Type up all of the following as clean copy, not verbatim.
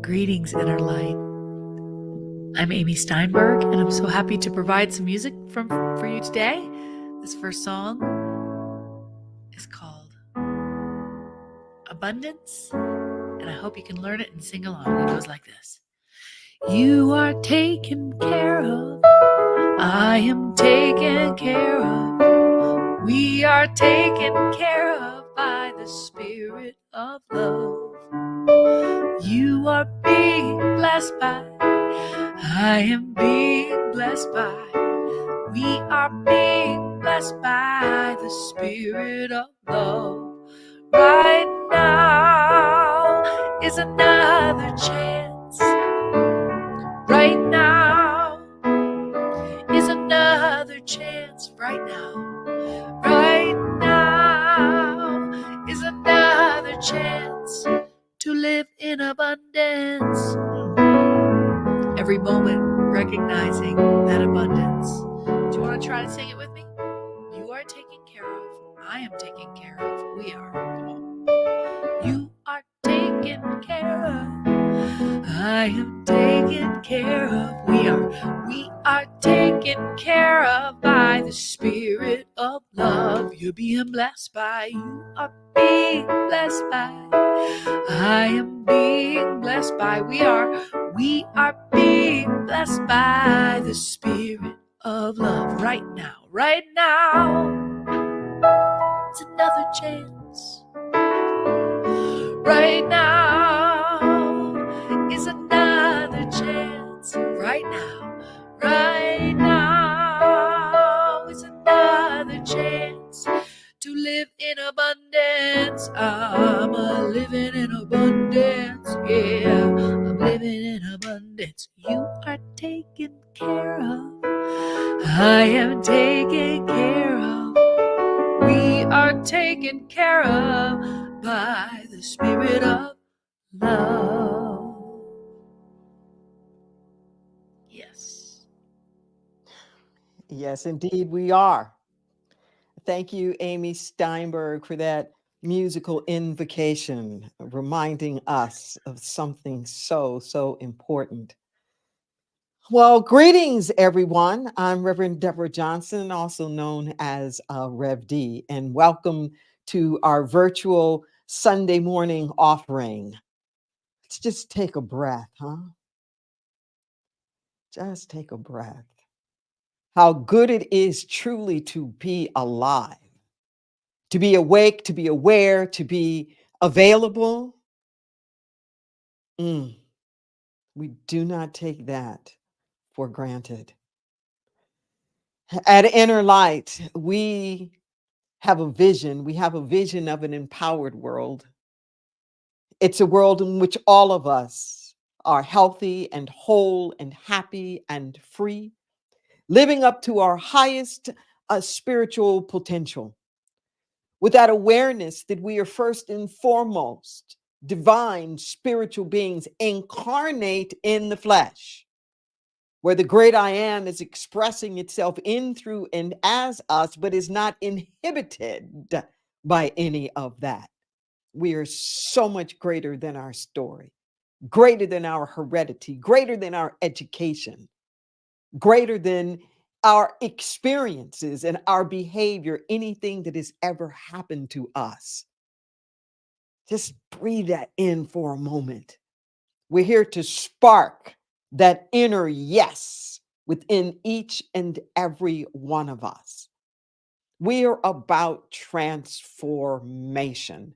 Greetings, Inner Light. I'm Amy Steinberg, and I'm so happy to provide some music for you today. This first song is called Abundance, and I hope you can learn it and sing along. It goes like this. You are taken care of. I am taken care of. We are taken care of by the Spirit of love. You are being blessed by. I am being blessed by. We are being blessed by the Spirit of love. Right now is another chance. Right now is another chance. Right now. Right now is another chance to live in abundance. Every moment recognizing that abundance. Do you want to try to sing it with me? You are taken care of. I am taken care of. We are. Come on. You are taken care of. I am taken care of. We are. We are taken care of by the Spirit of love. You're being blessed by. You are being blessed by. I am being blessed by. We are being blessed by the Spirit of love. Right now. Right now. It's another chance. Right now is another chance. Right now. Right now is another chance to live in abundance. I'm a living in abundance. Yeah, I'm living in abundance. You are taken care of. I am taken care of. We are taken care of by the Spirit of love. Yes. Yes, indeed, we are. Thank you, Amy Steinberg, for that musical invocation, reminding us of something so important. Well, greetings, everyone. I'm Reverend Deborah Johnson, also known as Rev D, and welcome to our virtual Sunday morning offering. Let's just take a breath, huh? Just take a breath. How good it is truly to be alive, to be awake, to be aware, to be available. We do not take that for granted. At Inner Light, we have a vision. We have a vision of an empowered world. It's a world in which all of us are healthy and whole and happy and free, living up to our highest spiritual potential, with that awareness that we are first and foremost divine spiritual beings incarnate in the flesh, where the great I am is expressing itself in, through, and as us, but is not inhibited by any of that. We are so much greater than our story, greater than our heredity, greater than our education, greater than our experiences and our behavior, anything that has ever happened to us. Just breathe that in for a moment. We're here to spark that inner yes within each and every one of us. We are about transformation.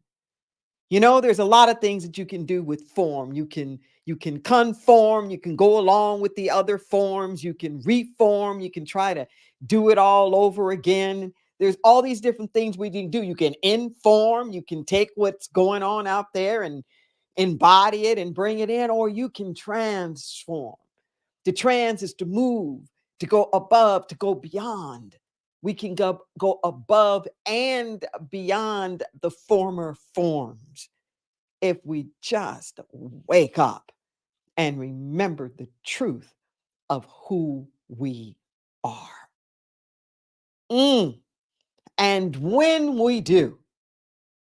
You know, there's a lot of things that you can do with form. You can conform, you can go along with the other forms, you can reform, you can try to do it all over again. There's all these different things we can do. You can inform, you can take what's going on out there and embody it and bring it in, or you can transform. To trans is to move, to go above, to go beyond. We can go above and beyond the former forms if we just wake up and remember the truth of who we are. And when we do,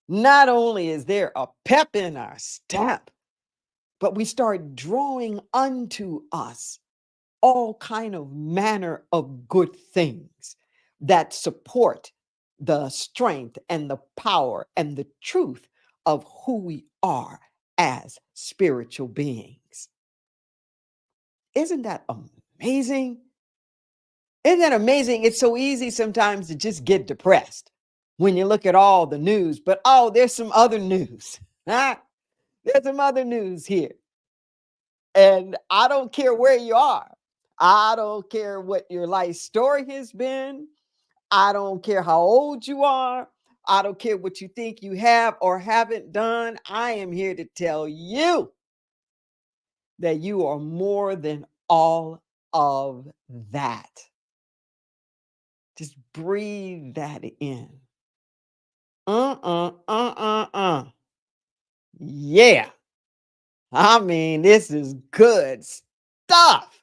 not only is there a pep in our step, but we start drawing unto us all kind of manner of good things that support the strength and the power and the truth of who we are as spiritual beings. Isn't that amazing? Isn't that amazing? It's so easy sometimes to just get depressed when you look at all the news, but oh, there's some other news. There's some other news here. And I don't care where you are. I don't care what your life story has been. I don't care how old you are. I don't care what you think you have or haven't done. I am here to tell you that you are more than all of that. Just breathe that in. Yeah. I mean, this is good stuff.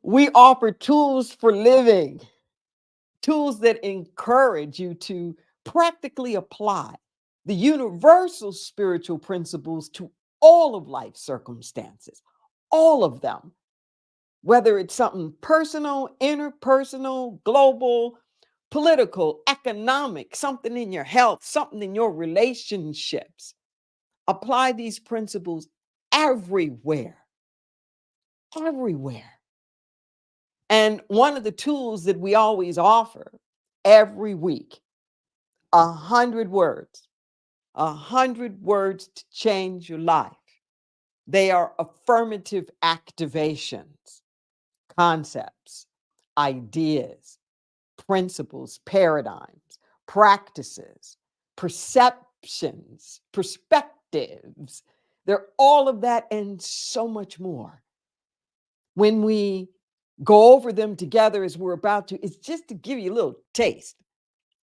We offer tools for living, tools that encourage you to practically apply the universal spiritual principles to all of life's circumstances, all of them, whether it's something personal, interpersonal, global, political, economic, something in your health, something in your relationships. Apply these principles everywhere, everywhere. And one of the tools that we always offer every week, 100 words, 100 words to change your life. They are affirmative activations, concepts, ideas, principles, paradigms, practices, perceptions, perspectives. They're all of that and so much more. When we go over them together as we're about to, it's just to give you a little taste,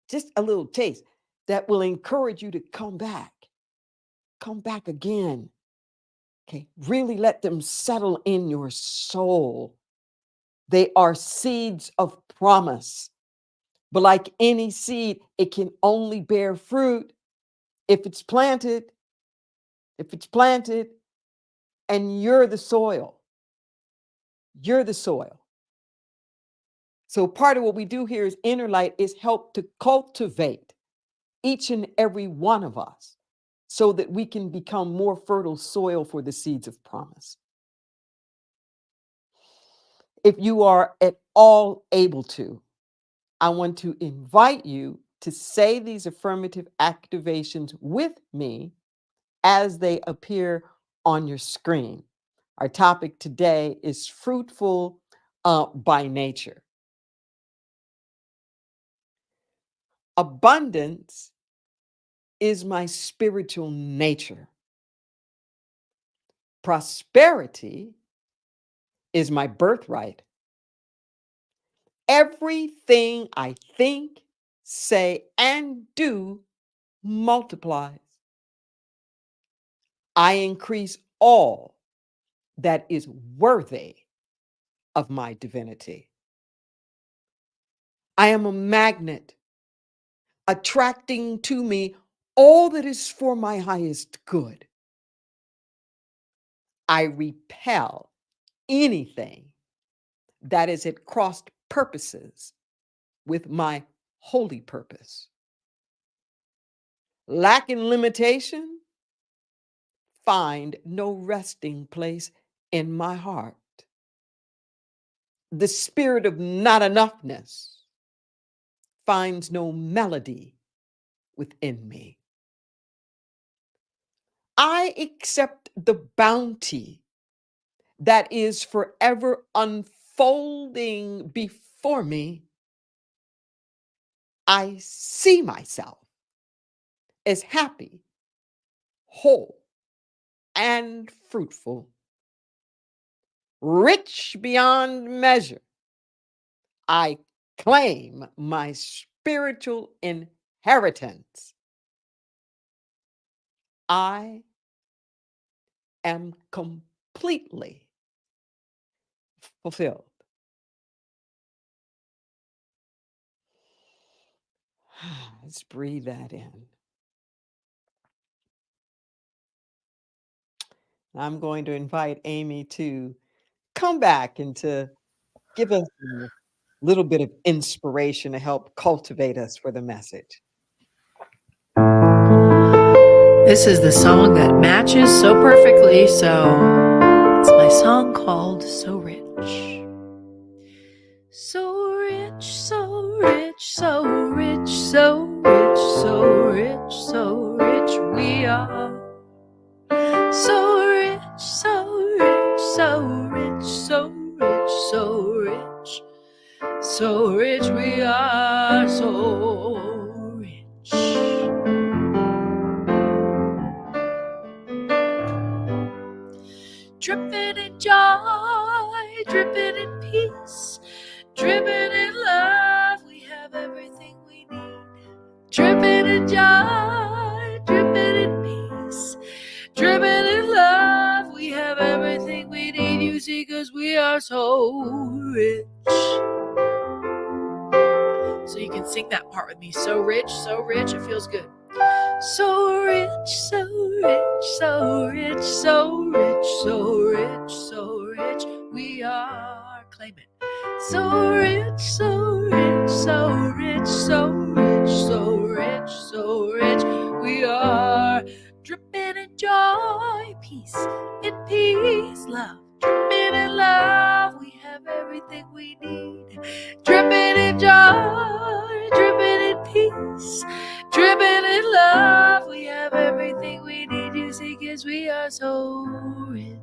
just a little taste that will encourage you to come back again. Okay, really let them settle in your soul. They are seeds of promise. But like any seed, it can only bear fruit if it's planted, and you're the soil. You're the soil. So part of what we do here is Inner Light is help to cultivate each and every one of us so that we can become more fertile soil for the seeds of promise. If you are at all able to, I want to invite you to say these affirmative activations with me as they appear on your screen. Our topic today is fruitful by nature. Abundance is my spiritual nature. Prosperity is my birthright. Everything I think, say, and do multiplies. I increase all that is worthy of my divinity. I am a magnet, attracting to me all that is for my highest good. I repel anything that is at crossed purposes with my holy purpose. Lack and limitation find no resting place in my heart. The spirit of not enoughness finds no melody within me. I accept the bounty that is forever unfolding before me. I see myself as happy, whole, and fruitful, rich beyond measure. I claim my spiritual inheritance. I am completely fulfilled. Let's breathe that in. I'm going to invite Amy to come back and to give us a little bit of inspiration to help cultivate us for the message. This is the song that matches so perfectly, so it's my song called So Rich. So rich, so rich, so rich, so rich, so rich, so rich we are. So rich, so rich, so rich, so rich, so rich, so rich we are, so rich. Dripping in joy, dripping in peace, dripping in love, we have everything we need. Dripping in joy, dripping in peace, dripping in love, we have everything we need, you see, because we are so rich. So you can sing that part with me. So rich, it feels good. So rich, so rich, so rich, so rich, so rich, so rich, we are. Claim it. So rich, so rich, so rich, so rich, so rich, so rich, we are. Dripping in joy, peace, in peace, love. Dripping in love, we have everything we need. Dripping in joy, dripping in peace, dripping in love, we have everything we need, you see, because we are so rich.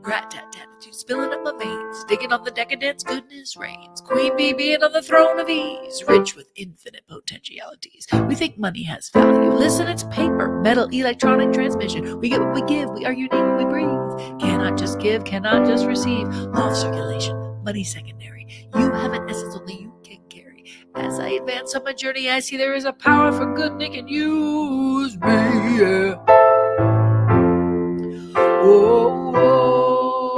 Rat-tat-tat, spilling up my veins, digging on the decadence, goodness reigns. Queen bee being on the throne of ease, rich with infinite potentialities. We think money has value. Listen, it's paper, metal, electronic transmission. We get what we give, we are unique, we breathe. Cannot just give, cannot just receive. Law of circulation, money secondary. You have an essence only you can carry. As I advance on my journey, I see there is a power for good and it can use me, yeah. Whoa, whoa,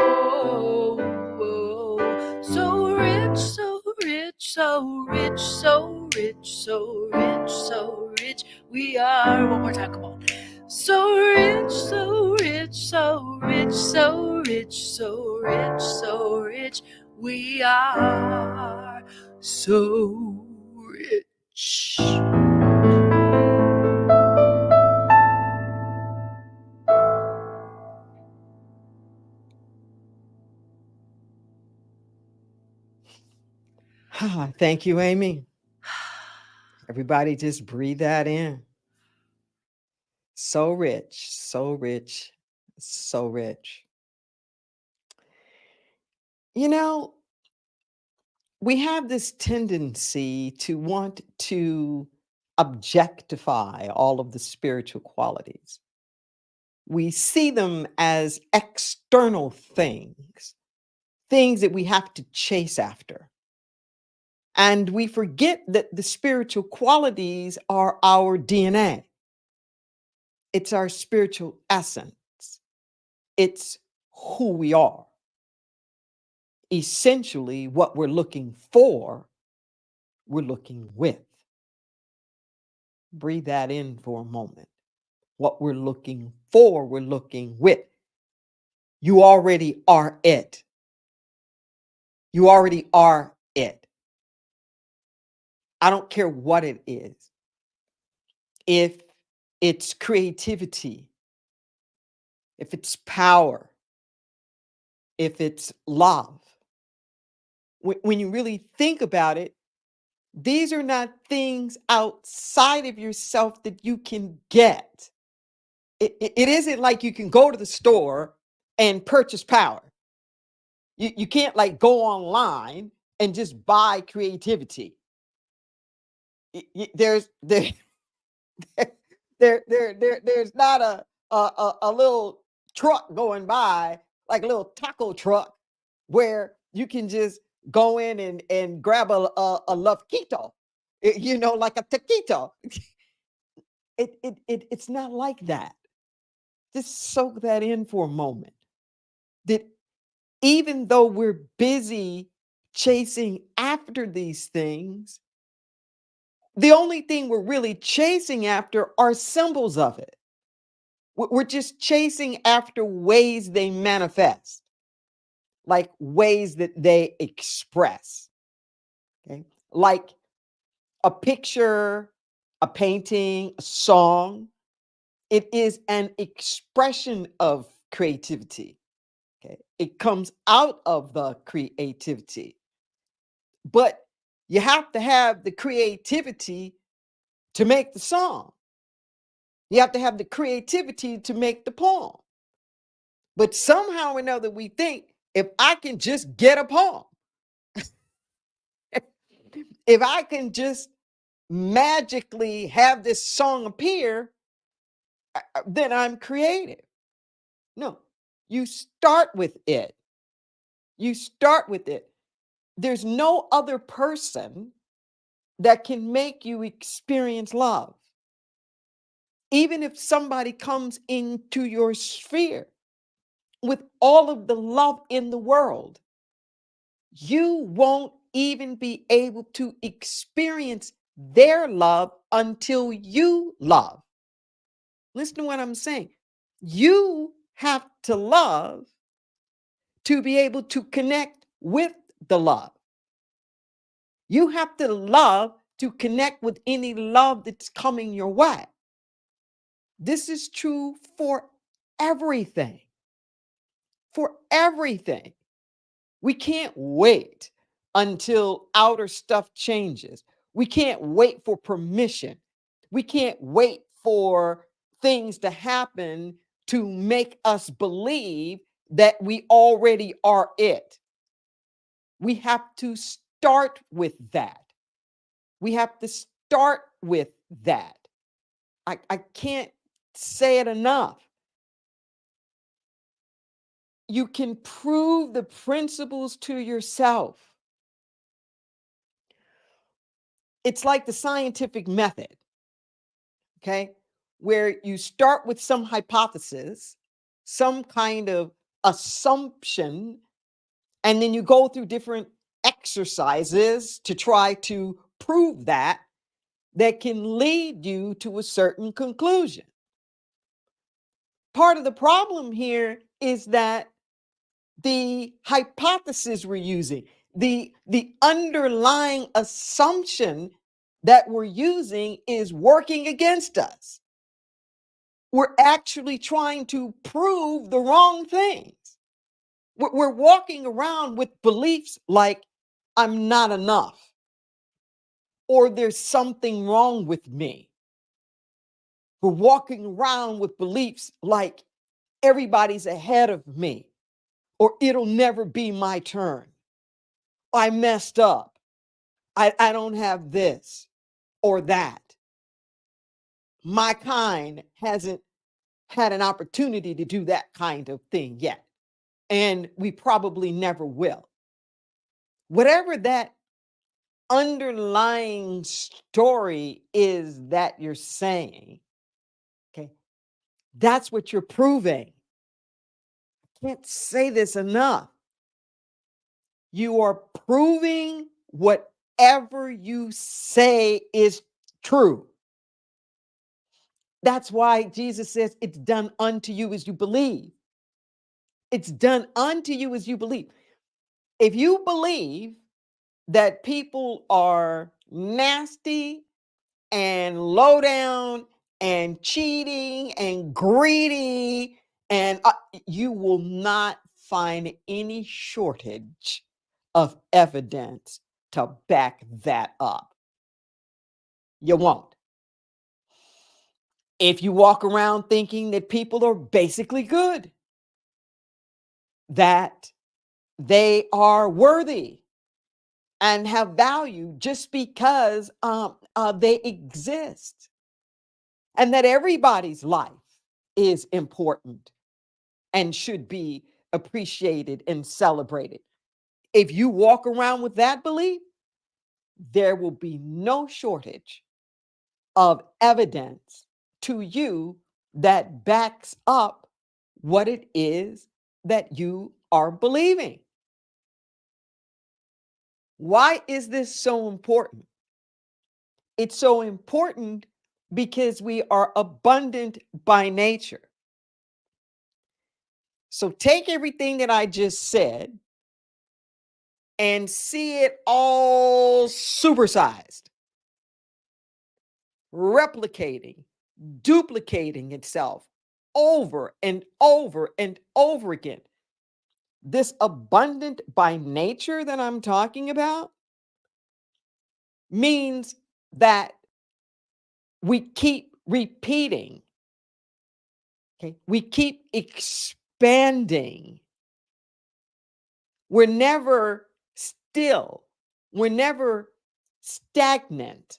whoa. So rich, so rich, so rich, so rich, so rich, so rich, we are. One more time, come on. So rich, so rich, so rich, so rich, so rich, so rich, we are so rich. Thank you, Amy. Everybody just breathe that in. So rich, so rich, so rich. You know, we have this tendency to want to objectify all of the spiritual qualities. We see them as external things, things that we have to chase after. And we forget that the spiritual qualities are our DNA. It's our spiritual essence. It's who we are. Essentially, what we're looking for, we're looking with. Breathe that in for a moment. What we're looking for, we're looking with. You already are it. You already are it. I don't care what it is. If it's creativity, if it's power, if it's love. When you really think about it, these are not things outside of yourself that you can get. It isn't like you can go to the store and purchase power. You can't like go online and just buy creativity. There's there's not a little truck going by, like a little taco truck, where you can just go in and grab a lofquito, like a taquito. It's not like that. Just soak that in for a moment. That even though we're busy chasing after these things, The only thing we're really chasing after are symbols of it. We're just chasing after ways they manifest, like ways that they express. Okay. Like a picture, a painting, a song. It is an expression of creativity. Okay. It comes out of the creativity. But you have to have the creativity to make the song. You have to have the creativity to make the poem. But somehow or another, we think if I can just get a poem, if I can just magically have this song appear, then I'm creative. No, you start with it. You start with it. There's no other person that can make you experience love. Even if somebody comes into your sphere with all of the love in the world, you won't even be able to experience their love until you love. Listen to what I'm saying. You have to love to be able to connect with the love. You have to love to connect with any love that's coming your way. This is true for everything. For everything. We can't wait until outer stuff changes. We can't wait for permission. We can't wait for things to happen to make us believe that we already are it. We have to start with that. We have to start with that. I can't say it enough. You can prove the principles to yourself. It's like the scientific method, okay, where you start with some hypothesis, some kind of assumption, and then you go through different exercises to try to prove that can lead you to a certain conclusion. Part of the problem here is that the hypothesis we're using, the underlying assumption that we're using is working against us. We're actually trying to prove the wrong things. We're walking around with beliefs like I'm not enough, or there's something wrong with me. We're walking around with beliefs like everybody's ahead of me, or it'll never be my turn. I messed up. I don't have this or that. My kind hasn't had an opportunity to do that kind of thing yet. And we probably never will. Whatever that underlying story is that you're saying, okay, that's what you're proving. I can't say this enough. You are proving whatever you say is true. That's why Jesus says, it's done unto you as you believe. It's done unto you as you believe. If you believe that people are nasty and low down and cheating and greedy, and you will not find any shortage of evidence to back that up. You won't. If you walk around thinking that people are basically good, that they are worthy and have value just because they exist, and that everybody's life is important and should be appreciated and celebrated. If you walk around with that belief, there will be no shortage of evidence to you that backs up what it is that you are believing. Why is this so important? it's so important because we are abundant by nature. So take everything that I just said and see it all supersized, replicating, duplicating itself over and over and over again. This abundant by nature that I'm talking about means that we keep repeating, okay? We keep expanding. We're never still, we're never stagnant,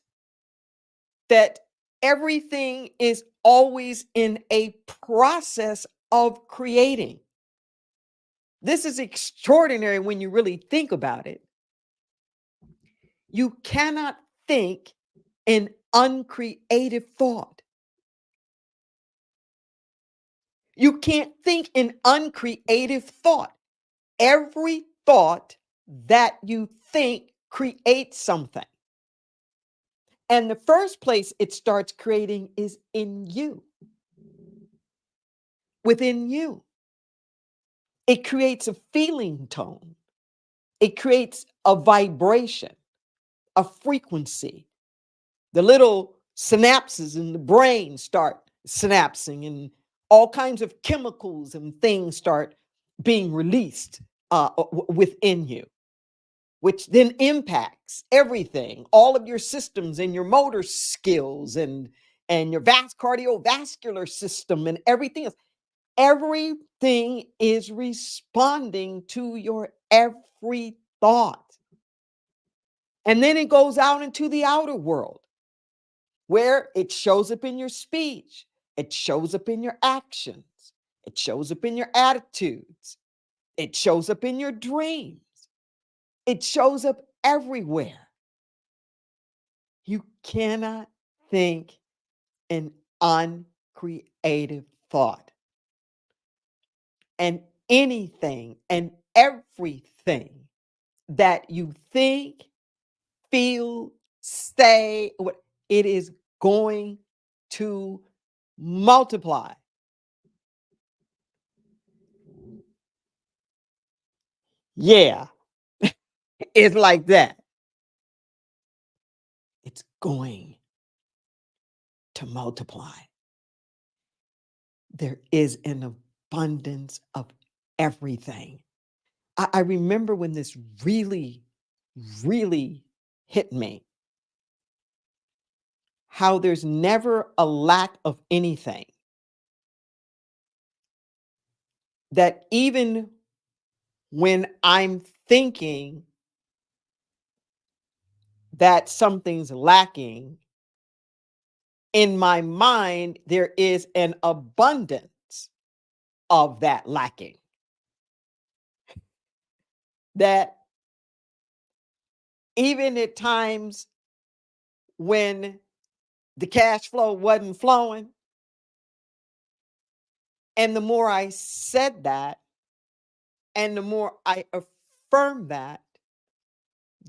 that everything is always in a process of creating. This is extraordinary when you really think about it. You cannot think an uncreative thought. You can't think an uncreative thought. Every thought that you think creates something. And the first place it starts creating is in you, within you. It creates a feeling tone, it creates a vibration, a frequency. The little synapses in the brain start synapsing, and all kinds of chemicals and things start being released within you, which then impacts everything, all of your systems and your motor skills and your cardiovascular system and everything else. Everything is responding to your every thought. And then it goes out into the outer world where it shows up in your speech, it shows up in your actions, it shows up in your attitudes, it shows up in your dreams, it shows up everywhere. You cannot think an uncreative thought. And anything and everything that you think, feel, say, it is going to multiply. Yeah, it's like that. It's going to multiply. There is an abundance of everything. I remember when this really, really hit me, how there's never a lack of anything. That even when I'm thinking that something's lacking, in my mind, there is an abundance of that lacking. That even at times when the cash flow wasn't flowing, and the more I said that, and the more I affirmed that,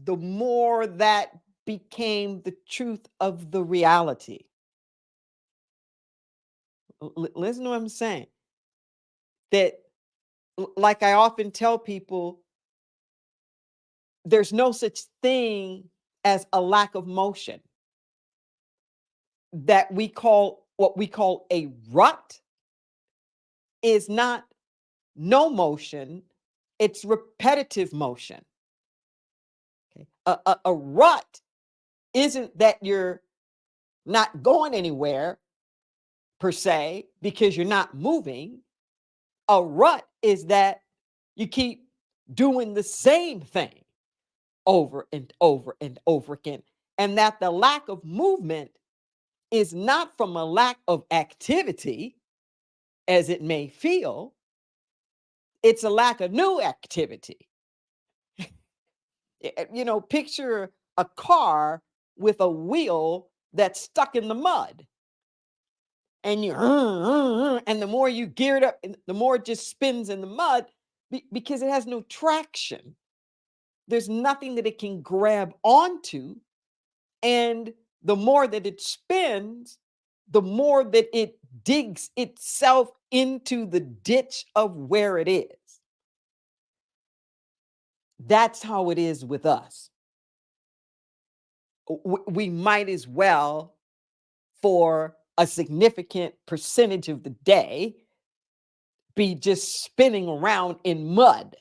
the more that became the truth of the reality. Listen to what I'm saying. That, like I often tell people, there's no such thing as a lack of motion. That what we call a rut is not no motion, it's repetitive motion. Okay? A rut isn't that you're not going anywhere per se because you're not moving. A rut is that you keep doing the same thing over and over and over again. And that the lack of movement is not from a lack of activity, as it may feel, it's a lack of new activity. Picture a car with a wheel that's stuck in the mud. And and the more you gear it up, the more it just spins in the mud because it has no traction. There's nothing that it can grab onto. And the more that it spins, the more that it digs itself into the ditch of where it is. That's how it is with us. We might as well, for a significant percentage of the day, be just spinning around in mud,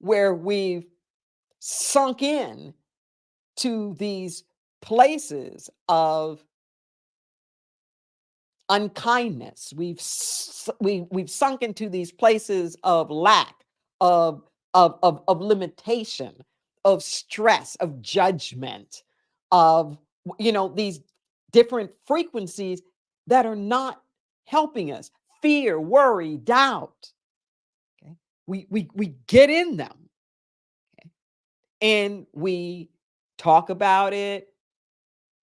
where we've sunk in to these places of unkindness. We've sunk into these places of lack, of of limitation, of stress, of judgment, of these different frequencies that are not helping us. Fear, worry, doubt. Okay, we get in them, okay? And we talk about it.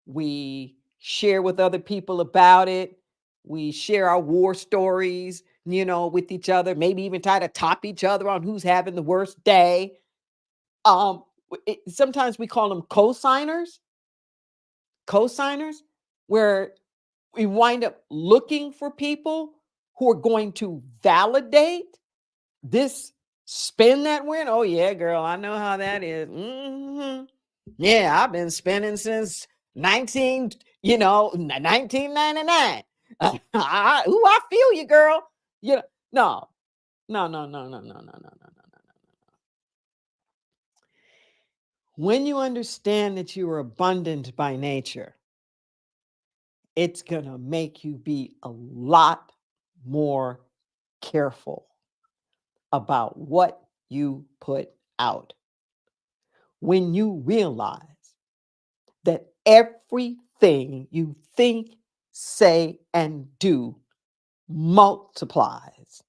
We share with other people about it. We share our war stories, with each other, maybe even try to top each other on who's having the worst day. Sometimes we call them cosigners, where we wind up looking for people who are going to validate this spin that went. Oh, yeah, girl, I know how that is. Yeah, I've been spinning since 1999. I feel you, girl. No, no, no, no, no, no, no, no, no, no, no, no. When you understand that you are abundant by nature, it's going to make you be a lot more careful about what you put out. When you realize that everything you think, say, and do multiplies,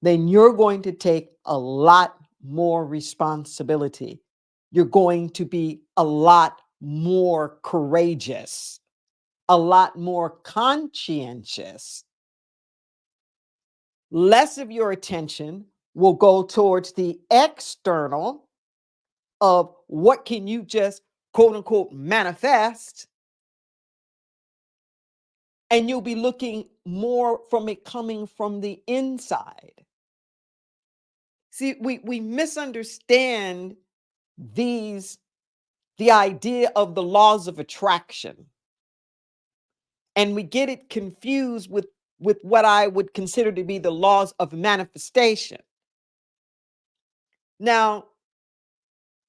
then you're going to take a lot more responsibility. You're going to be a lot more courageous, a lot more conscientious. Less of your attention will go towards the external of what can you just quote unquote manifest, and you'll be looking more from it coming from the inside. See, we misunderstand the idea of the laws of attraction, and we get it confused with what I would consider to be the laws of manifestation. Now,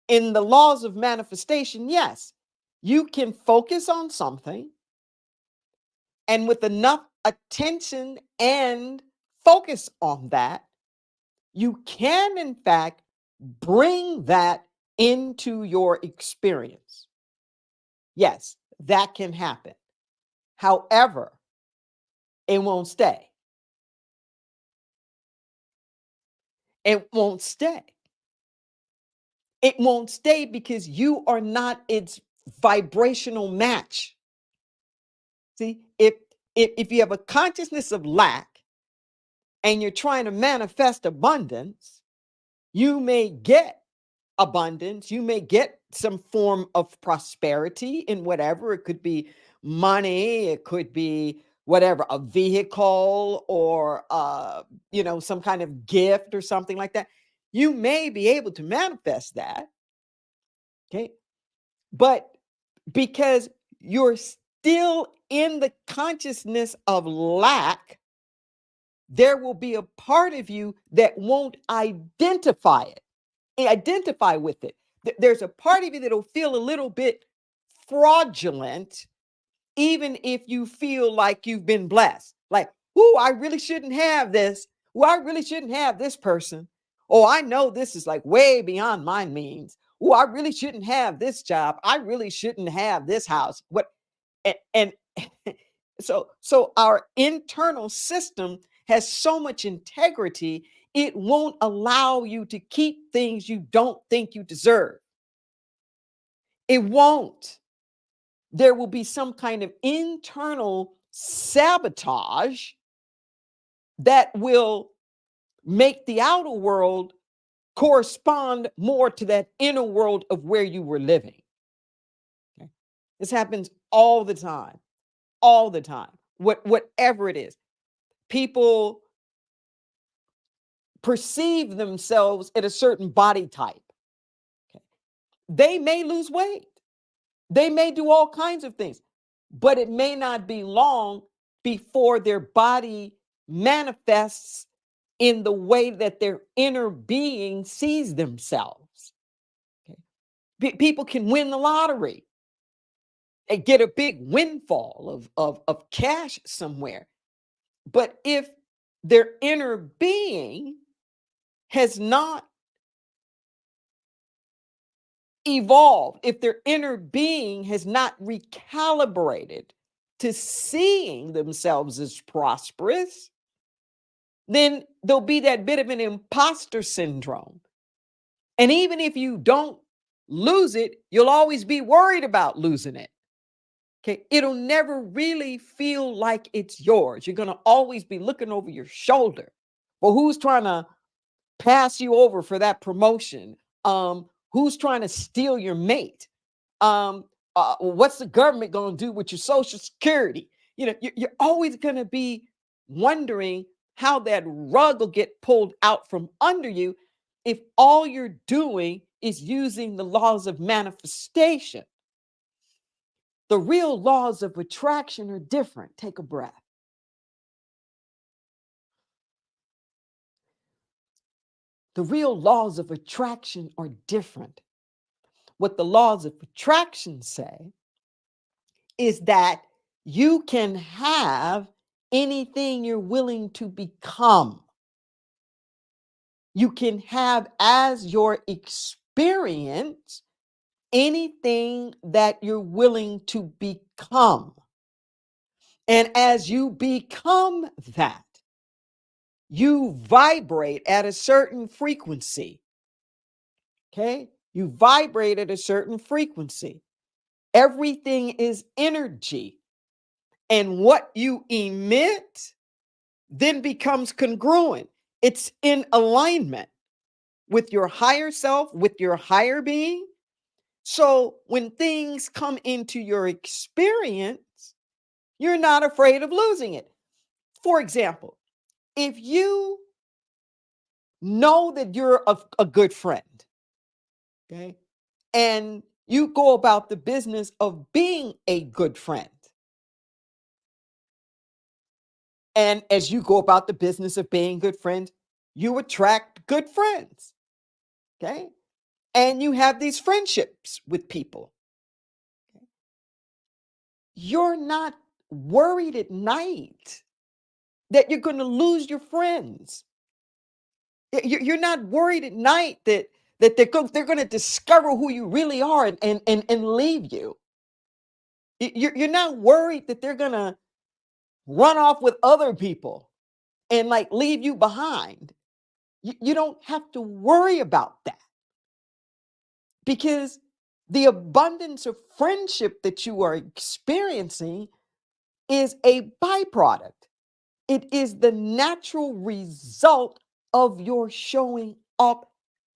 in the laws of manifestation, yes, you can focus on something, and with enough attention and focus on that, you can, in fact, bring that into your experience. Yes, that can happen. However, it won't stay. It won't stay. It won't stay because you are not its vibrational match. See, if you have a consciousness of lack and you're trying to manifest abundance, you may get abundance, you may get some form of prosperity in whatever. It could be money, it could be whatever, a vehicle, or some kind of gift or something like that. You may be able to manifest that, okay? But because you're still in the consciousness of lack, there will be a part of you that won't identify with it. There's a part of you that'll feel a little bit fraudulent, even if you feel like you've been blessed. Like, oh, I really shouldn't have this. Well, I really shouldn't have this person. Oh, I know this is like way beyond my means. Oh, I really shouldn't have this job. I really shouldn't have this house. What and so our internal system has so much integrity, it won't allow you to keep things you don't think you deserve. It won't. There will be some kind of internal sabotage that will make the outer world correspond more to that inner world of where you were living. Okay? This happens all the time, all the time. Whatever it is, people perceive themselves at a certain body type. Okay? They may lose weight. They may do all kinds of things, but it may not be long before their body manifests in the way that their inner being sees themselves. Okay? People can win the lottery and get a big windfall of cash somewhere. But if their inner being has not evolved, if their inner being has not recalibrated to seeing themselves as prosperous, then there'll be that bit of an imposter syndrome. And even if you don't lose it, you'll always be worried about losing it. Okay. It'll never really feel like it's yours. You're going to always be looking over your shoulder. Well, who's trying to pass you over for that promotion? Who's trying to steal your mate? What's the government going to do with your Social Security? You're always going to be wondering how that rug will get pulled out from under you if all you're doing is using the laws of manifestation. The real laws of attraction are different. Take a breath. The real laws of attraction are different. What the laws of attraction say is that you can have anything you're willing to become. You can have as your experience anything that you're willing to become. And as you become that, you vibrate at a certain frequency. Okay? You vibrate at a certain frequency. Everything is energy. And what you emit then becomes congruent. It's in alignment with your higher self, with your higher being. So when things come into your experience, you're not afraid of losing it. For example, if you know that you're a good friend, okay, and you go about the business of being a good friend, and as you go about the business of being good friends, you attract good friends, okay, and you have these friendships with people. Okay? You're not worried at night that you're going to lose your friends. You're not worried at night that they're going to discover who you really are and leave you. You're not worried that they're going to run off with other people and like leave you behind. You don't have to worry about that because the abundance of friendship that you are experiencing is a byproduct. It is the natural result of your showing up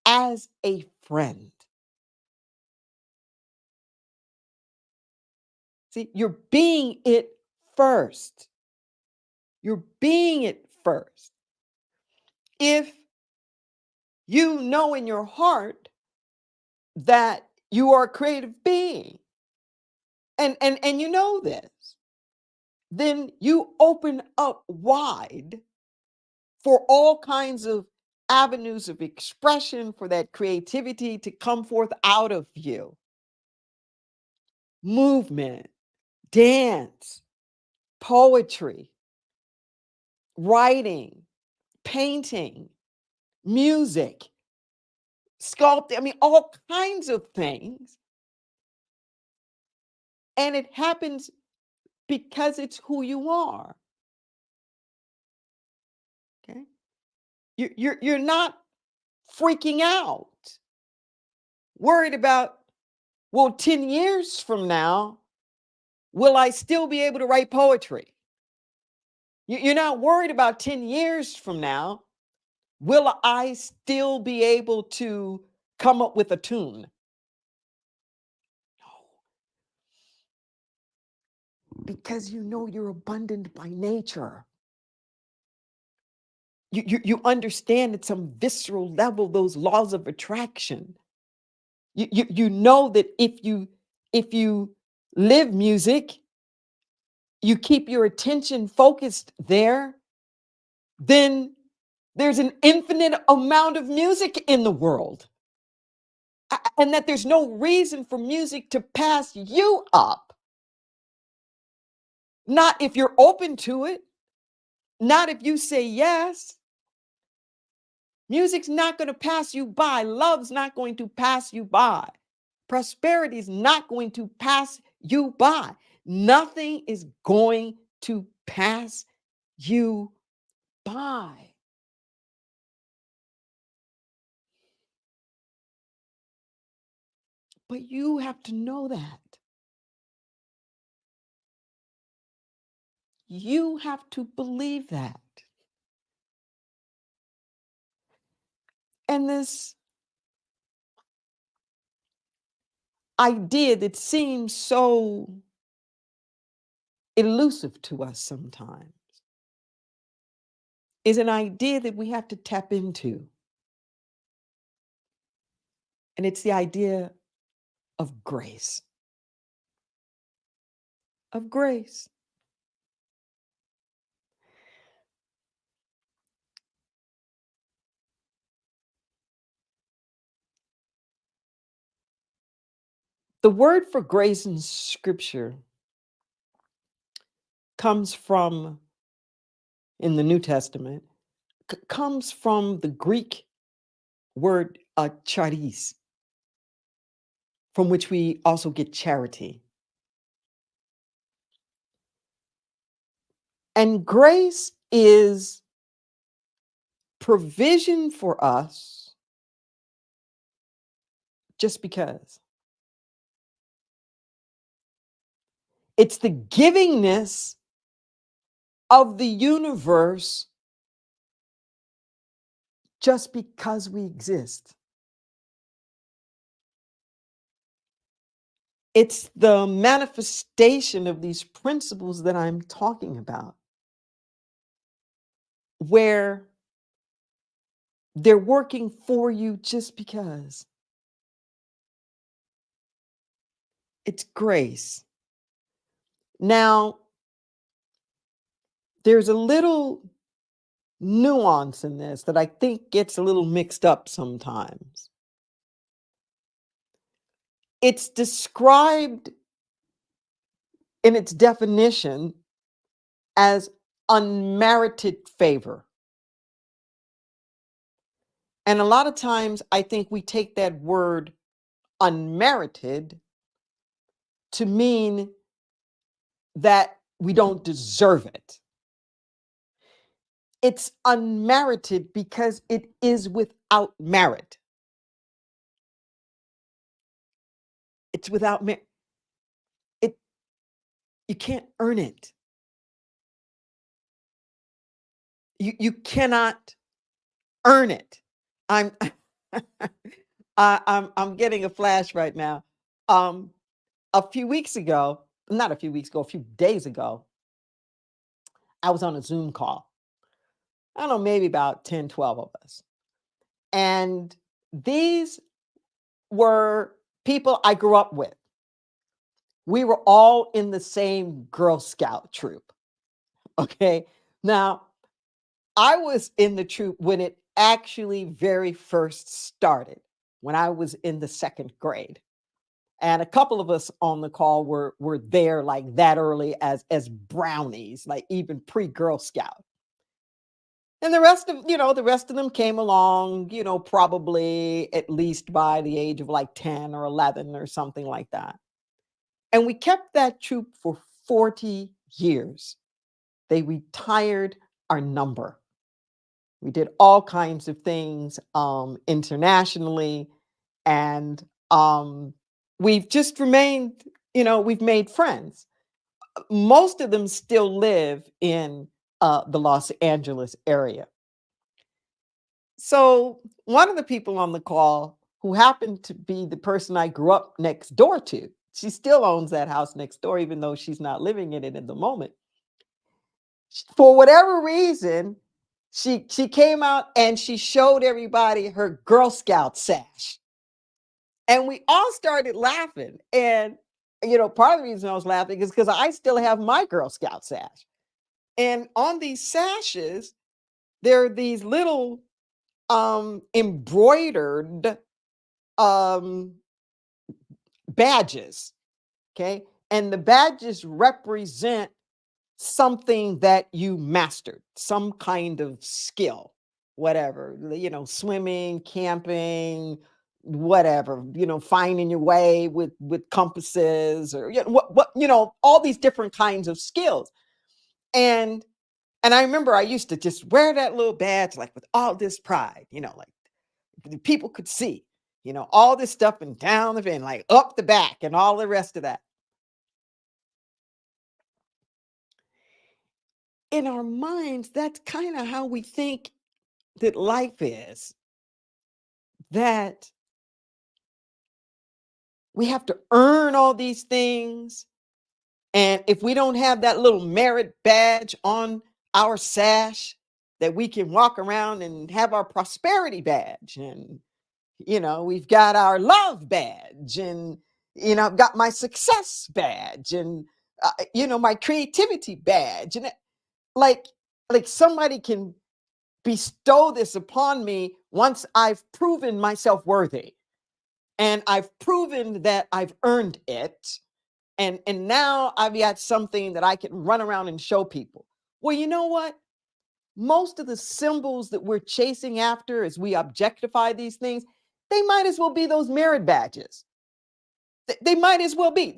as a friend. See, you're being it first. You're being it first. If you know in your heart that you are a creative being, and you know this, then you open up wide for all kinds of avenues of expression for that creativity to come forth out of you. Movement, dance, poetry, writing, painting, music, sculpting, I mean, all kinds of things. And it happens because it's who you are. Okay. You're not freaking out, worried about, well, 10 years from now, will I still be able to write poetry? You're not worried about 10 years from now. will I still be able to come up with a tune? No, because you know you're abundant by nature. You understand at some visceral level those laws of attraction. You know that if you live music, you keep your attention focused there, then there's an infinite amount of music in the world. And that there's no reason for music to pass you up. Not if you're open to it, not if you say yes. Music's not going to pass you by. Love's not going to pass you by. Prosperity is not going to pass you by. Nothing is going to pass you by. But you have to know that. You have to believe that. And this idea that seems so elusive to us sometimes is an idea that we have to tap into. And it's the idea of grace. Of grace. The word for grace in scripture comes from, in the New Testament, comes from the Greek word charis, from which we also get charity. And grace is provision for us just because. It's the givingness of the universe just because we exist. It's the manifestation of these principles that I'm talking about, where they're working for you just because. It's grace. Now, there's a little nuance in this that I think gets a little mixed up sometimes. It's described in its definition as unmerited favor. And a lot of times I think we take that word unmerited to mean that we don't deserve it. It's unmerited because it is without merit. It's without merit. You can't earn it. You cannot earn it. I'm I'm getting a flash right now. Um, a few weeks ago, not a few weeks ago, a few days ago, I was on a Zoom call. I don't know, maybe about 10, 12 of us. And these were people I grew up with. We were all in the same Girl Scout troop. Okay. Now, I was in the troop when it actually very first started, when I was in the second grade. And a couple of us on the call were there like that early as brownies, like even pre-Girl Scout. And the rest of them came along, probably at least by the age of like 10 or 11 or something like that. And we kept that troop for 40 years. They retired our number. We did all kinds of things internationally, and we've just remained, we've made friends. Most of them still live in the Los Angeles area. So, one of the people on the call who happened to be the person I grew up next door to, she still owns that house next door, even though she's not living in it in the moment. For whatever reason, she came out and she showed everybody her Girl Scout sash. And we all started laughing. And, part of the reason I was laughing is because I still have my Girl Scout sash. And on these sashes, there are these little embroidered um badges. Okay. And the badges represent something that you mastered, some kind of skill, whatever, swimming, camping, whatever, finding your way with compasses, or all these different kinds of skills. And I remember I used to just wear that little badge like with all this pride, like the people could see, all this stuff and down the vein, like up the back and all the rest of that. In our minds, that's kind of how we think that life is, that we have to earn all these things. And if we don't have that little merit badge on our sash, that we can walk around and have our prosperity badge. And, we've got our love badge. And, I've got my success badge. And, my creativity badge. And like, somebody can bestow this upon me once I've proven myself worthy and I've proven that I've earned it. And now I've got something that I can run around and show people. Well, you know what? Most of the symbols that we're chasing after as we objectify these things, they might as well be those merit badges. They might as well be.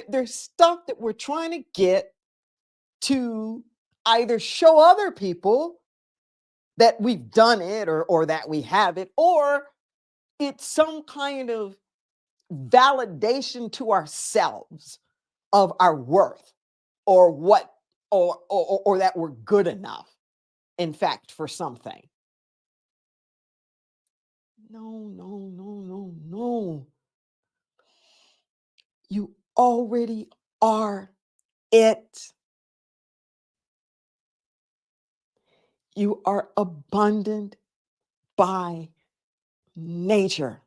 They're stuff that we're trying to get to either show other people that we've done it, or that we have it, or it's some kind of validation to ourselves of our worth, or what, or that we're good enough, in fact, for something. No, no, no, no, no. You already are it. You are abundant by nature.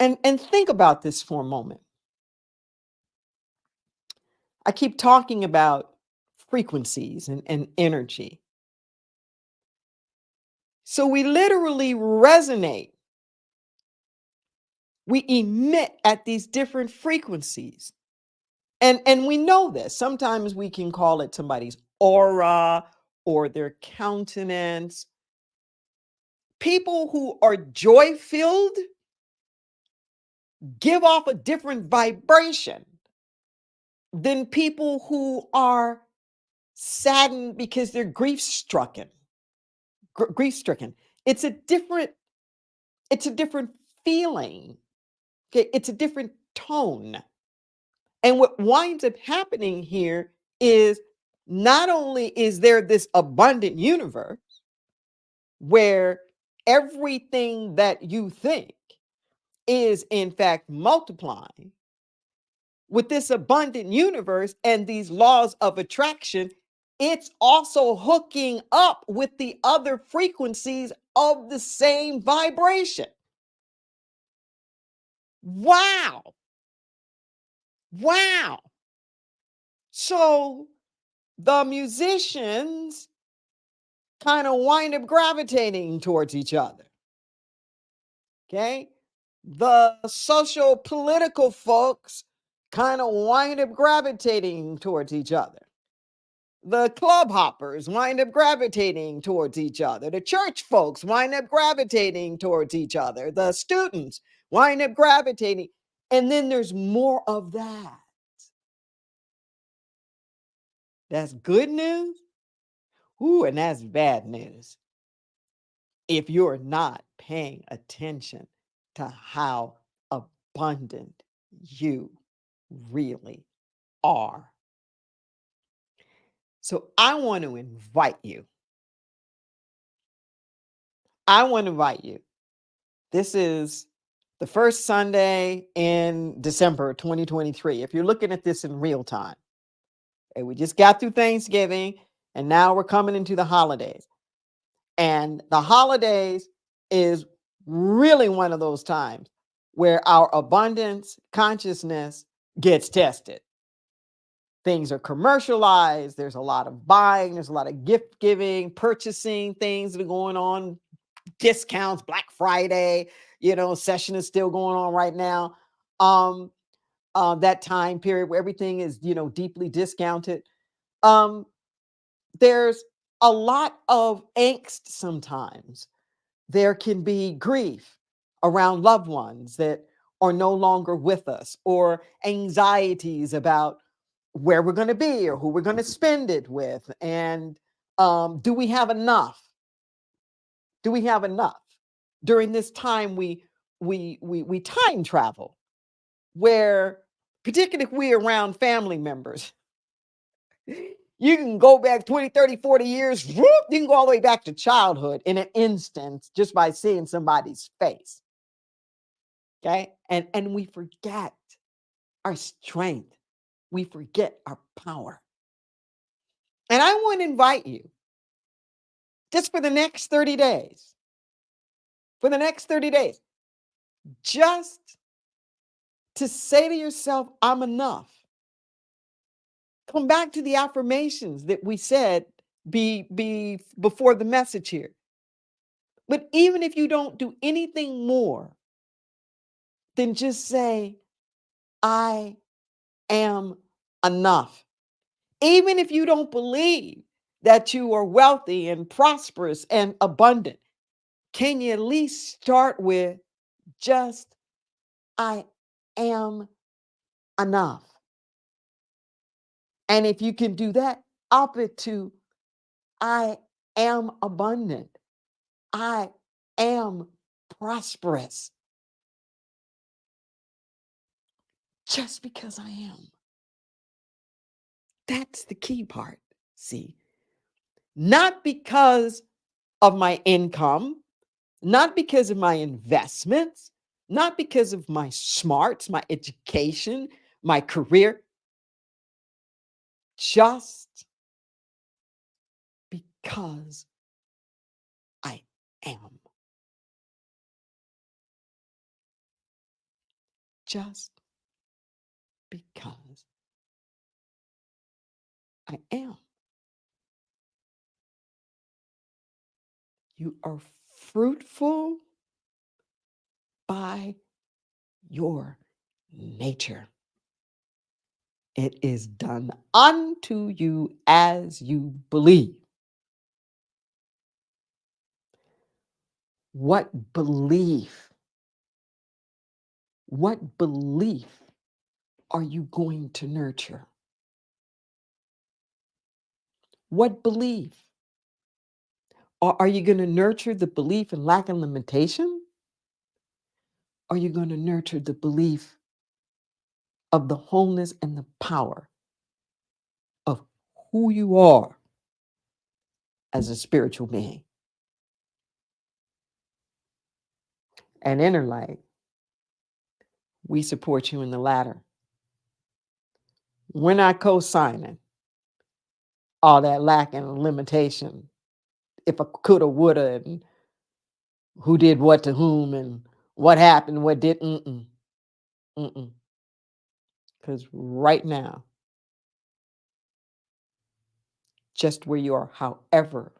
And think about this for a moment. I keep talking about frequencies and energy. So we literally resonate. We emit at these different frequencies. And we know this. Sometimes we can call it somebody's aura or their countenance. People who are joy-filled give off a different vibration than people who are saddened because they're grief-stricken. Grief-stricken. It's a different feeling. Okay, it's a different tone. And what winds up happening here is, not only is there this abundant universe where everything that you think is in fact multiplying, with this abundant universe and these laws of attraction, it's also hooking up with the other frequencies of the same vibration. Wow. Wow. So the musicians kind of wind up gravitating towards each other. Okay. The social political folks kind of wind up gravitating towards each other. The club hoppers wind up gravitating towards each other. The church folks wind up gravitating towards each other. The students wind up gravitating. And then there's more of that. That's good news. Ooh, and that's bad news if you're not paying attention to how abundant you really are. So I want to invite you I want to invite you. This is the first Sunday in December 2023. If you're looking at this in real time, and we just got through Thanksgiving and now we're coming into the holidays. And the holidays is really one of those times where our abundance consciousness gets tested. Things are commercialized. There's a lot of buying. There's a lot of gift giving, purchasing things that are going on, discounts, Black Friday, session is still going on right now. Um, that time period where everything is, deeply discounted. Um, there's a lot of angst sometimes. There can be grief around loved ones that are no longer with us, or anxieties about where we're going to be or who we're going to spend it with. And do we have enough? Do we have enough? During this time, we time travel, where particularly if we're around family members, you can go back 20, 30, 40 years. Whoop, you can go all the way back to childhood in an instant just by seeing somebody's face. Okay. And we forget our strength. We forget our power. And I want to invite you just for the next 30 days, just to say to yourself, I'm enough. Come back to the affirmations that we said be before the message here. But even if you don't do anything more than just say, I am enough. Even if you don't believe that you are wealthy and prosperous and abundant, can you at least start with just, I am enough? And if you can do that, up it to, I am abundant. I am prosperous. Just because I am. That's the key part. See, not because of my income, not because of my investments, not because of my smarts, my education, my career, just because I am. Just because I am. You are fruitful by your nature. It is done unto you as you believe. What belief? What belief are you going to nurture? What belief? Are you going to nurture the belief in lack and limitation? Are you going to nurture the belief of the wholeness and the power of who you are as a spiritual being? And Inner Light, we support you in the latter. We're not co-signing all that lack and limitation. If I coulda, woulda, and who did what to whom, and what happened, what did, mm-mm. Because right now, just where you are, however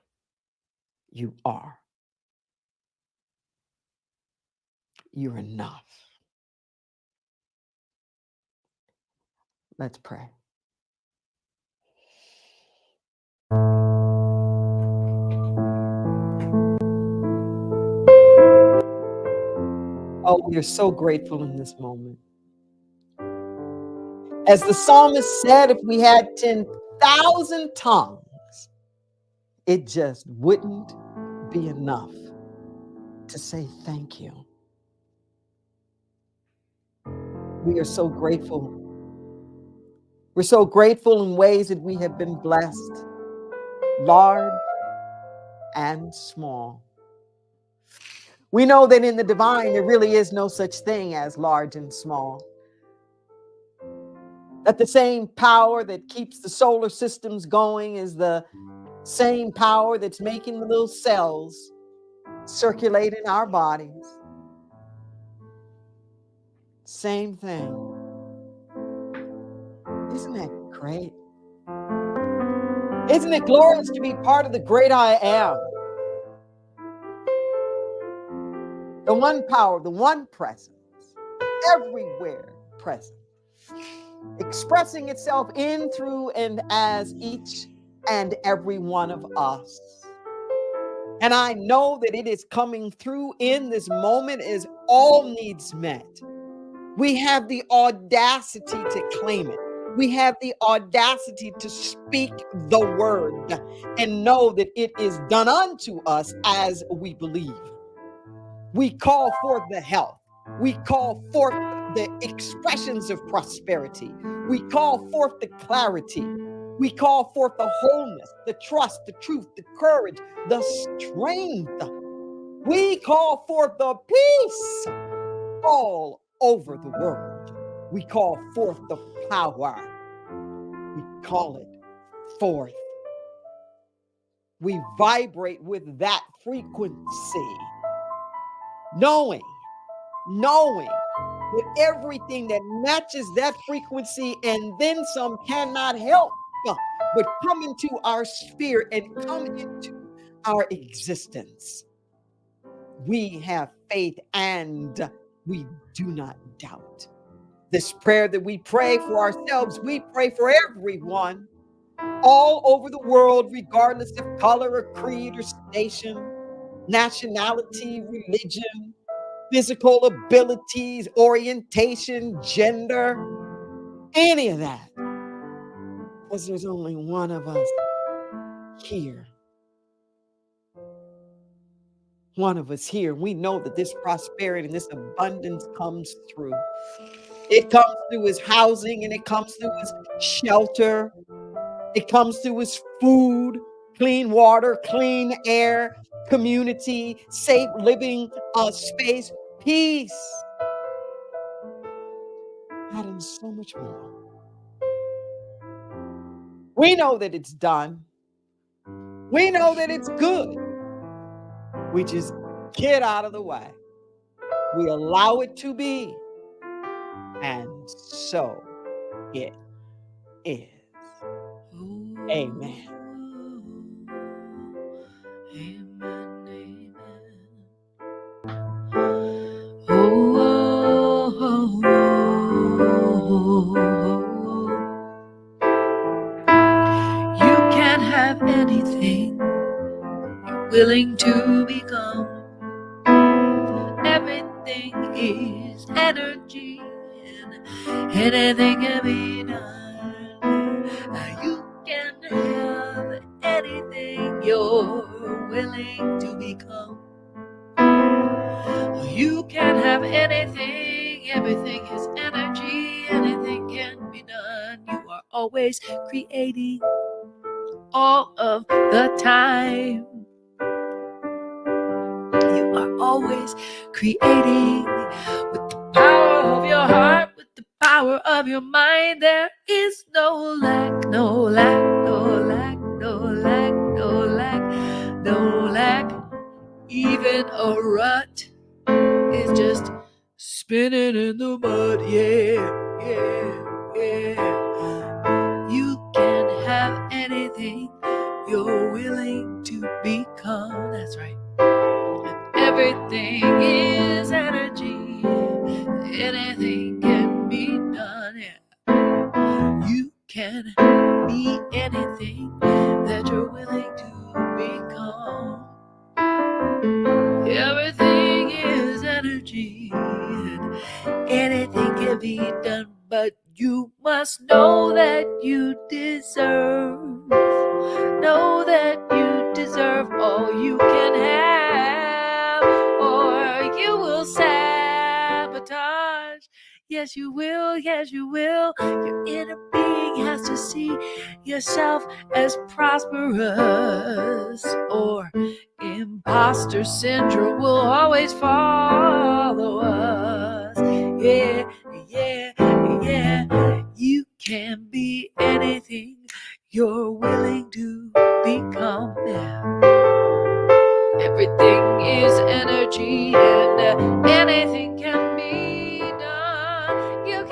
you are, you're enough. Let's pray. Oh, we are so grateful in this moment. As the psalmist said, if we had 10,000 tongues, it just wouldn't be enough to say thank you. We are so grateful. We're so grateful in ways that we have been blessed, large and small. We know that in the divine, there really is no such thing as large and small. That the same power that keeps the solar systems going is the same power that's making the little cells circulate in our bodies. Same thing. Isn't that great? Isn't it glorious to be part of the great I am? The one power, the one presence, everywhere present, expressing itself in, through, and as each and every one of us. And I know that it is coming through in this moment as all needs met. We have the audacity to claim it. We have the audacity to speak the word and know that it is done unto us as we believe. We call forth the health. We call forth the expressions of prosperity. We call forth the clarity. We call forth the wholeness, the trust, the truth, the courage, the strength. We call forth the peace all over the world. We call forth the power. We call it forth. We vibrate with that frequency, knowing that everything that matches that frequency and then some cannot help but come into our sphere and come into our existence. We have faith and we do not doubt. This prayer that we pray for ourselves, we pray for everyone all over the world, regardless of color or creed or station, nationality, religion, physical abilities, orientation, gender, any of that. Because there's only one of us here. One of us here. We know that this prosperity and this abundance comes through. It comes through his housing and it comes through his shelter. It comes through his food, clean water, clean air, community, safe living space, peace. That and so much more. We know that it's done. We know that it's good. We just get out of the way. We allow it to be. And so it is. Amen. Amen. Oh, you can't have anything you're willing to become. Everything is energy, and anything can be done. You can have anything you're willing to become. You can have anything, everything is energy, anything can be done. You are always creating all of the time. You are always creating with the power of your heart, with the power of your mind. There is no lack, no lack, no lack, no lack, no lack, no lack. Even a rut is just spinning in the mud. Yeah, yeah, yeah. You can have anything you're willing to become. That's right. Everything is energy. Anything can be done. Yeah. You can be anything that you're willing to become. Everything is energy. Anything can be done, but you must know that you deserve. Know that you deserve all you can have, or you will sabotage Yes, you will. Yes, you will. Your inner being has to see yourself as prosperous, or imposter syndrome will always follow us. Yeah, yeah, yeah. You can be anything you're willing to become. Yeah. Everything is energy, and anything can be done. You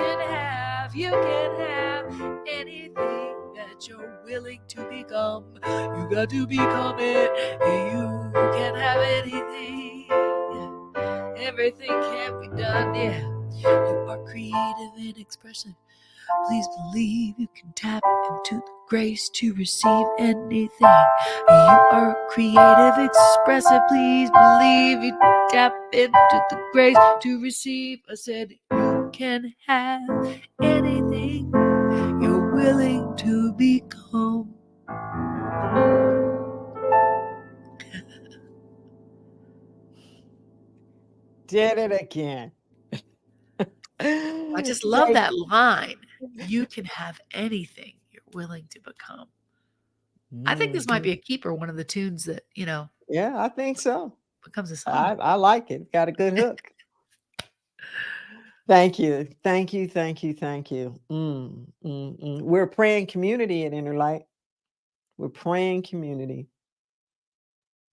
can have anything that you're willing to become. You got to become it. You can have anything. Everything can be done. Yeah, you are creative and expressive. Please believe you can tap into the grace to receive anything. You are creative, expressive. Please believe you tap into the grace to receive. I said you can have anything you're willing to become. Did it again. I just love Thank that line. You can have anything you're willing to become. I think this might Mhm. be a keeper, one of the tunes that, Yeah, I think so. becomes a I, song. I like it. Got a good hook. Thank you. Thank you. Thank you. Thank you. We're a praying community at Inner Light. We're praying community.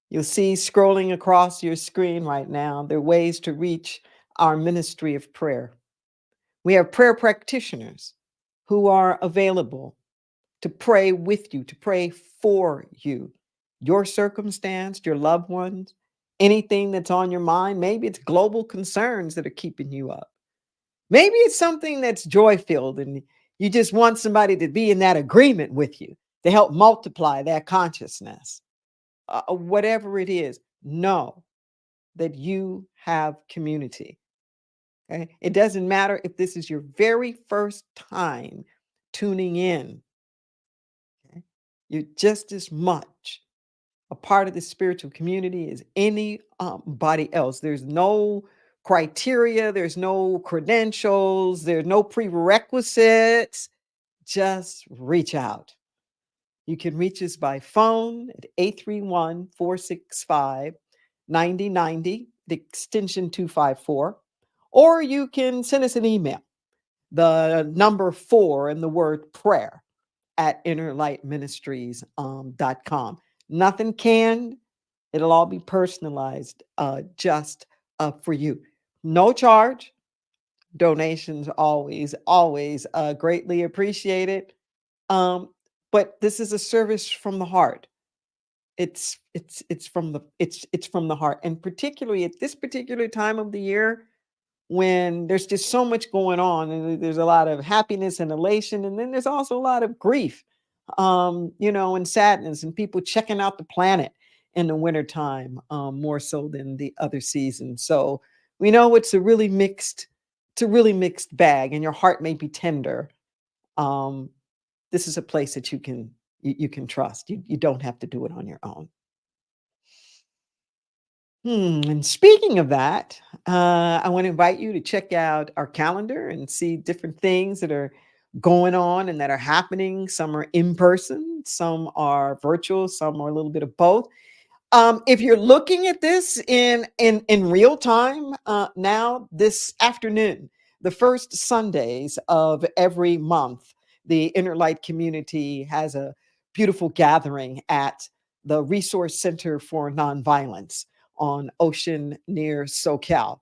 You'll see scrolling across your screen right now, there are ways to reach our ministry of prayer. We have prayer practitioners who are available to pray with you, to pray for you, your circumstance, your loved ones, anything that's on your mind. Maybe it's global concerns that are keeping you up. Maybe it's something that's joy filled and you just want somebody to be in that agreement with you to help multiply that consciousness. Whatever it is, know that you have community. Okay? It doesn't matter if this is your very first time tuning in. Okay? You're just as much a part of the spiritual community as anybody else. There's no criteria, there's no credentials, there's no prerequisites. Just reach out. You can reach us by phone at 831-465-9090, the extension 254, or you can send us an email, the number 4 and the word prayer at innerlightministries.com. Nothing canned. It'll all be personalized just for you. No charge. Donations always greatly appreciated. Um, but this is a service from the heart. It's from the heart, and particularly at this particular time of the year when there's just so much going on, and there's a lot of happiness and elation, and then there's also a lot of grief, and sadness, and people checking out the planet in the wintertime more so than the other seasons. So we know it's a really mixed bag, and your heart may be tender. Um, this is a place that you can trust. You don't have to do it on your own. And speaking of that, I want to invite you to check out our calendar and see different things that are going on and that are happening. Some are in person, some are virtual, some are a little bit of both. If you're looking at this in real time now, this afternoon, the first Sundays of every month, the Inner Light community has a beautiful gathering at the Resource Center for Nonviolence on Ocean near SoCal.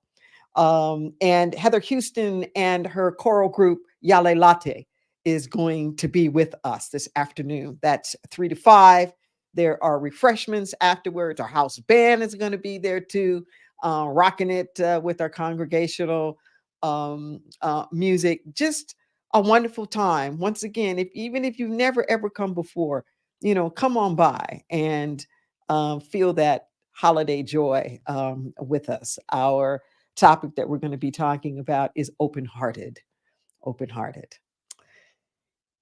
And Heather Houston and her choral group Yale Latte is going to be with us this afternoon. That's 3 to 5. There are refreshments afterwards. Our house band is going to be there too, rocking it with our congregational music. Just a wonderful time. Once again, even if you've never ever come before, come on by and feel that holiday joy with us. Our topic that we're going to be talking about is open hearted. Open hearted.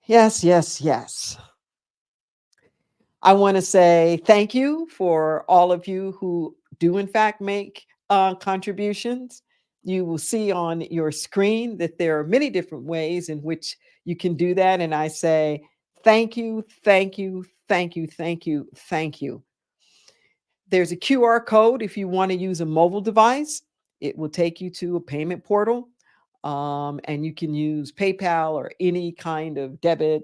Yes, yes, yes. I want to say thank you for all of you who do, in fact, make contributions. You will see on your screen that there are many different ways in which you can do that. And I say, thank you, thank you, thank you, thank you, thank you. There's a QR code if you want to use a mobile device. It will take you to a payment portal. And you can use PayPal or any kind of debit,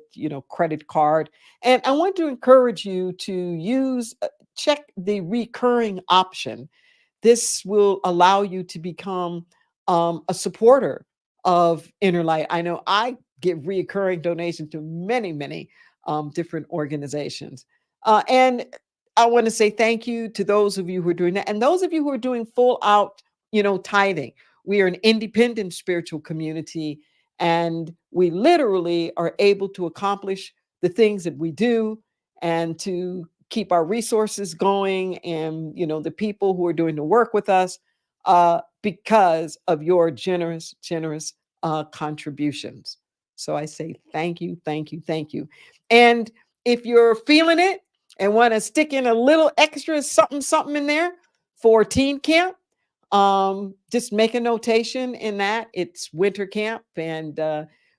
credit card. And I want to encourage you to check the recurring option. This will allow you to become a supporter of Inner Light. I know I give reoccurring donations to many, many different organizations. And I want to say thank you to those of you who are doing that. And those of you who are doing full out, tithing. We are an independent spiritual community, and we literally are able to accomplish the things that we do and to keep our resources going, and the people who are doing the work with us because of your generous contributions. So I say thank you, thank you, thank you. And if you're feeling it and want to stick in a little extra something in there for teen camp, just make a notation in that. It's winter camp, and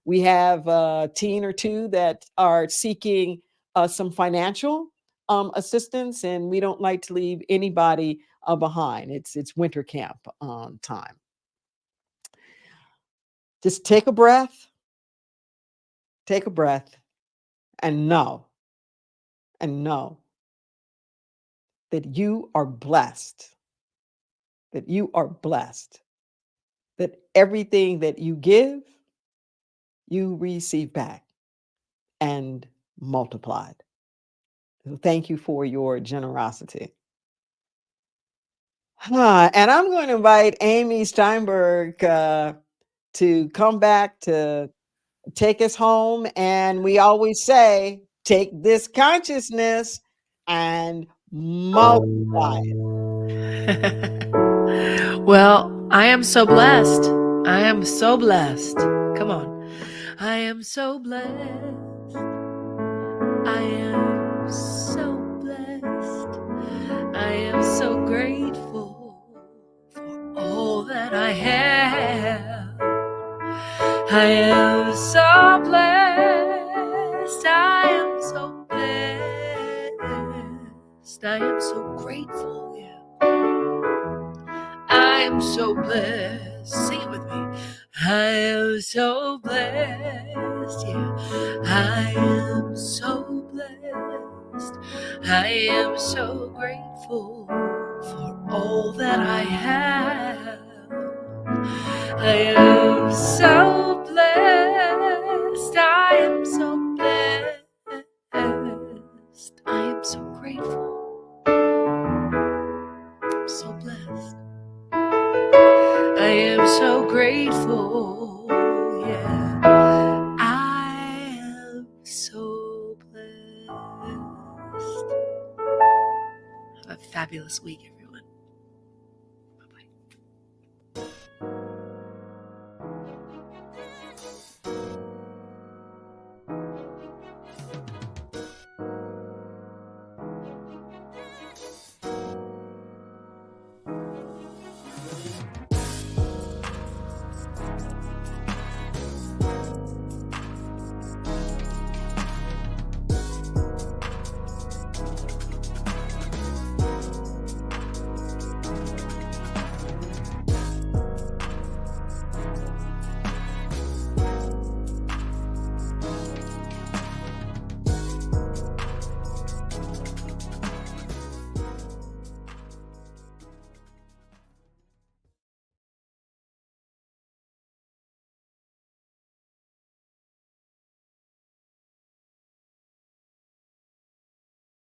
we have a teen or two that are seeking some financial assistance, and we don't like to leave anybody behind. It's winter camp time. Just take a breath, and know that you are blessed, that everything that you give, you receive back and multiplied. So thank you for your generosity. And I'm going to invite Amy Steinberg to come back to take us home. And we always say, take this consciousness and multiply it. Well, I am so blessed. I am so blessed. Come on. I am so blessed. I am so blessed. I am so grateful for all that I have. I am so blessed. I am so blessed. I am so grateful. Yeah. I am so blessed. Sing it with me. I am so blessed. Yeah. I am so blessed. I am so grateful for all that I have. I am so blessed. I am so blessed. I am so grateful. I'm so blessed. I am so grateful. Yeah. I am so blessed. Have a fabulous week, everyone.